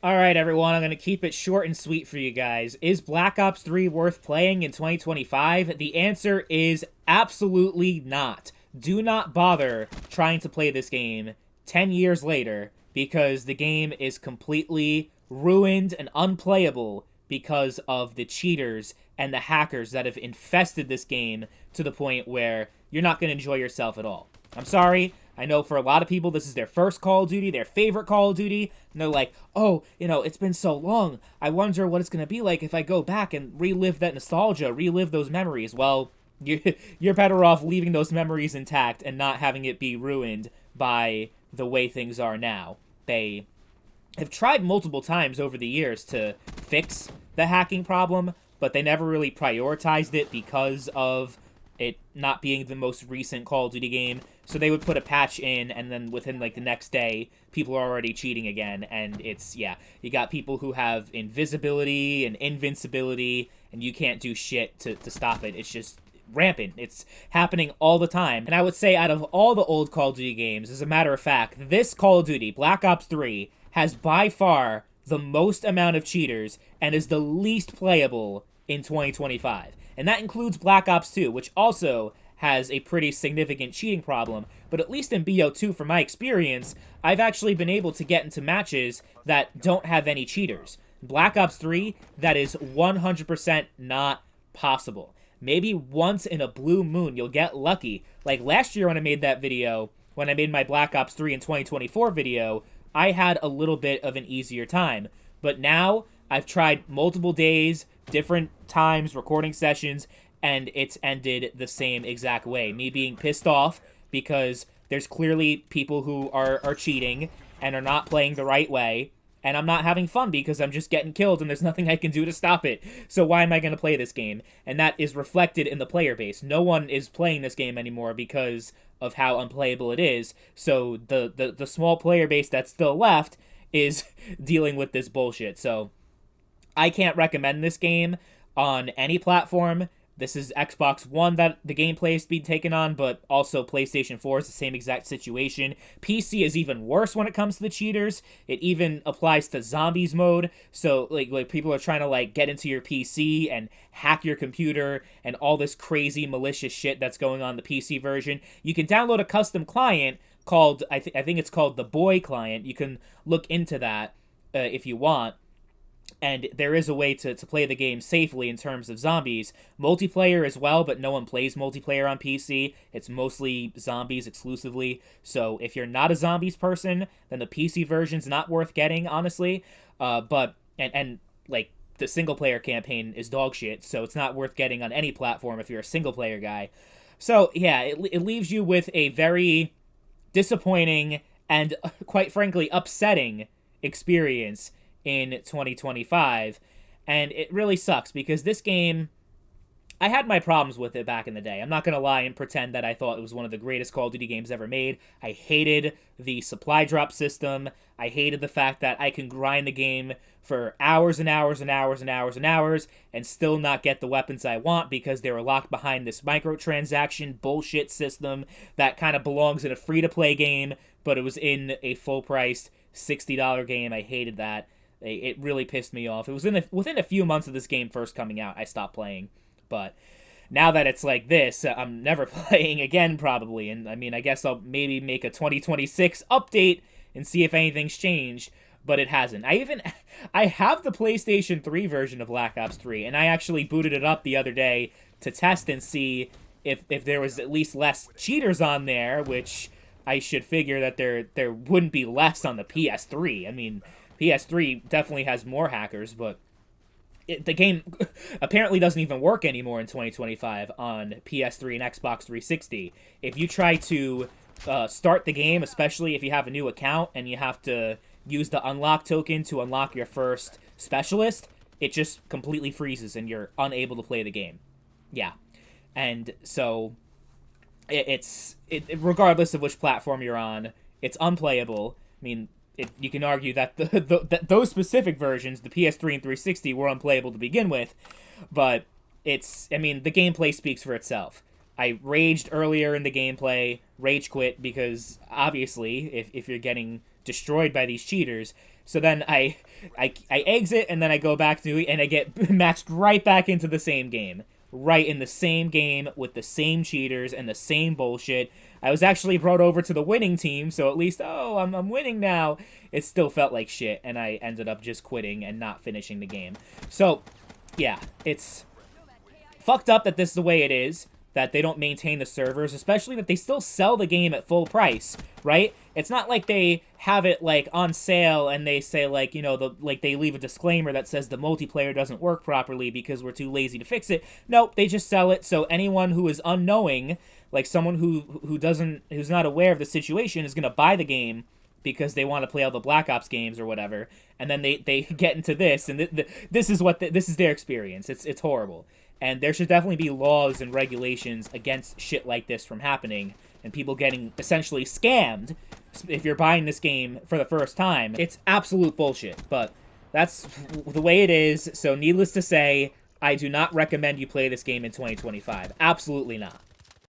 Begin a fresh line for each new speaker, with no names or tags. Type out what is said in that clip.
Alright, everyone, I'm going to keep it short and sweet for you guys. Is Black Ops 3 worth playing in 2025? The answer is absolutely not. Do not bother trying to play this game 10 years later because the game is completely ruined and unplayable because of the cheaters and the hackers that have infested this game to the point where you're not going to enjoy yourself at all. I'm sorry. I know for a lot of people, this is their first Call of Duty, their favorite Call of Duty, and they're like, oh, it's been so long. I wonder what it's going to be like if I go back and relive that nostalgia, relive those memories. Well, you're better off leaving those memories intact and not having it be ruined by the way things are now. They have tried multiple times over the years to fix the hacking problem, but they never really prioritized it because of it not being the most recent Call of Duty game. So they would put a patch in, and then within, the next day, people are already cheating again, and you got people who have invisibility and invincibility, and you can't do shit to stop it. It's just rampant. It's happening all the time. And I would say out of all the old Call of Duty games, as a matter of fact, this Call of Duty, Black Ops 3, has by far the most amount of cheaters and is the least playable in 2025. And that includes Black Ops 2, which also has a pretty significant cheating problem. But at least in BO2, from my experience, I've actually been able to get into matches that don't have any cheaters. Black Ops 3, that is 100% not possible. Maybe once in a blue moon, you'll get lucky. Like last year when I made that video, when I made my Black Ops 3 in 2024 video, I had a little bit of an easier time. But now, I've tried multiple days, different times, recording sessions, and it's ended the same exact way. Me being pissed off because there's clearly people who are cheating and are not playing the right way, and I'm not having fun because I'm just getting killed and there's nothing I can do to stop it. So why am I going to play this game? And that is reflected in the player base. No one is playing this game anymore because of how unplayable it is. So the small player base that's still left is dealing with this bullshit. So I can't recommend this game on any platform. This is Xbox One that the gameplay is being taken on, but also PlayStation 4 is the same exact situation. PC is even worse when it comes to the cheaters. It even applies to zombies mode. So like people are trying to get into your PC and hack your computer and all this crazy malicious shit that's going on in the PC version. You can download a custom client called, I think it's called the Boy client. You can look into that if you want. And there is a way to play the game safely in terms of zombies. Multiplayer as well, but no one plays multiplayer on PC. It's mostly zombies exclusively. So if you're not a zombies person, then the PC version's not worth getting, honestly. But the single player campaign is dog shit, so it's not worth getting on any platform if you're a single player guy. So yeah, it leaves you with a very disappointing and, quite frankly, upsetting experience in 2025, and it really sucks because this game, I had my problems with it back in the day. I'm not gonna lie and pretend that I thought it was one of the greatest Call of Duty games ever made. I hated the supply drop system. I hated the fact that I can grind the game for hours and hours and hours and hours and hours and still not get the weapons I want because they were locked behind this microtransaction bullshit system that kind of belongs in a free-to-play game, but it was in a full-priced $60 game. I hated that. It really pissed me off. It was within a few months of this game first coming out, I stopped playing. But now that it's like this, I'm never playing again, probably. And, I guess I'll maybe make a 2026 update and see if anything's changed. But it hasn't. I have the PlayStation 3 version of Black Ops 3, and I actually booted it up the other day to test and see if there was at least less cheaters on there, which I should figure that there wouldn't be less on the PS3. PS3 definitely has more hackers, but the game apparently doesn't even work anymore in 2025 on PS3 and Xbox 360. If you try to start the game, especially if you have a new account and you have to use the unlock token to unlock your first specialist, it just completely freezes and you're unable to play the game. Yeah. And so it's regardless of which platform you're on, it's unplayable. You can argue that that those specific versions, the PS3 and 360, were unplayable to begin with, but the gameplay speaks for itself. I raged earlier in the gameplay, rage quit, because obviously, if you're getting destroyed by these cheaters, So then I exit, and then I go back to it, and I get matched right back into the same game. Right in the same game with the same cheaters and the same bullshit. I was actually brought over to the winning team, so at least, oh, I'm winning now. It still felt like shit, and I ended up just quitting and not finishing the game. So, yeah, it's fucked up that this is the way it is, that they don't maintain the servers, especially that they still sell the game at full price, right? It's not like they have it, like, on sale and they say, like, you know, they leave a disclaimer that says the multiplayer doesn't work properly because we're too lazy to fix it. Nope, they just sell it, so anyone who is unknowing, like someone who's not aware of the situation, is gonna buy the game because they want to play all the Black Ops games or whatever, and then they get into this, and this is their experience. It's horrible. And there should definitely be laws and regulations against shit like this from happening and people getting essentially scammed if you're buying this game for the first time. It's absolute bullshit, but that's the way it is. So needless to say, I do not recommend you play this game in 2025. Absolutely not.